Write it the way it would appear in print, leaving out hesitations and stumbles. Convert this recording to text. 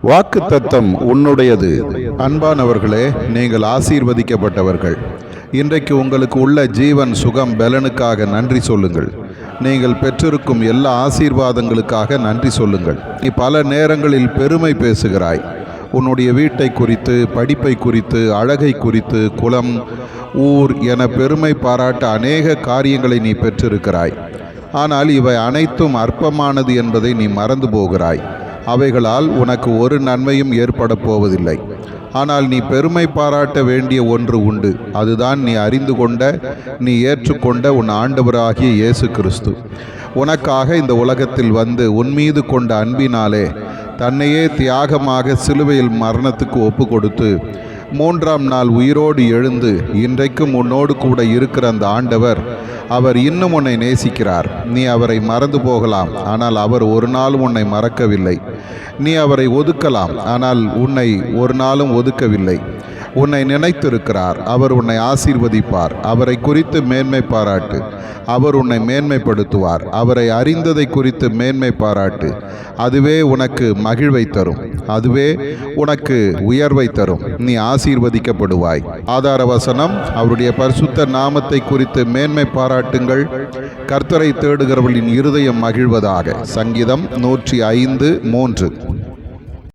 வாக்குத்தத்தம் உன்னுடையது. அன்பானவர்களே, நீங்கள் ஆசீர்வதிக்கப்பட்டவர்கள். இன்றைக்கு உங்களுக்கு உள்ள ஜீவன், சுகம், பலனுக்காக நன்றி சொல்லுங்கள். நீங்கள் பெற்றிருக்கும் எல்லா ஆசீர்வாதங்களுக்காக நன்றி சொல்லுங்கள். நீ பல நேரங்களில் பெருமை பேசுகிறாய். உன்னுடைய வீட்டை குறித்து, படிப்பை குறித்து, அழகை குறித்து, குலம், ஊர் என பெருமை பாராட்ட அநேக காரியங்களை நீ பெற்றிருக்கிறாய். ஆனால் இவை அனைத்தும் அற்பமானது என்பதை நீ மறந்து போகிறாய். அவைகளால் உனக்கு ஒரு நன்மையும் ஏற்பட போவதில்லை. ஆனால் நீ பெருமை பாராட்ட வேண்டிய ஒன்று உண்டு. அதுதான் நீ அறிந்து கொண்ட, நீ ஏற்றுக்கொண்ட உன் ஆண்டவராகிய இயேசு கிறிஸ்து. உனக்காக இந்த உலகத்தில் வந்து உன்மீது கொண்ட அன்பினாலே தன்னையே தியாகமாக சிலுவையில் மரணத்துக்கு ஒப்பு கொடுத்து 3ஆம் நாள் உயிரோடு எழுந்து இன்றைக்கும் உன்னோடு கூட இருக்கிற அந்த ஆண்டவர், அவர் இன்னும் உன்னை நேசிக்கிறார். நீ அவரை மறந்து போகலாம், ஆனால் அவர் ஒரு நாளும் உன்னை மறக்கவில்லை. நீ அவரை ஒதுக்கலாம், ஆனால் உன்னை ஒரு நாளும் ஒதுக்கவில்லை. உன்னை நினைத்திருக்கிறார். அவர் உன்னை ஆசீர்வதிப்பார். அவரை குறித்து மேன்மை பாராட்டு. அவர் உன்னை மேன்மைப்படுத்துவார். அவரை அறிந்ததை குறித்து மேன்மை பாராட்டு. அதுவே உனக்கு மகிழ்வை தரும். அதுவே உனக்கு உயர்வை தரும். நீ ஆசீர்வதிக்கப்படுவாய். ஆதார வசனம், அவருடைய பரிசுத்த நாமத்தை குறித்து மேன்மை பாராட்டுங்கள். கர்த்தரை தேடுகிறவர்களின் இருதயம் மகிழ்வதாக. சங்கீதம் 105:3.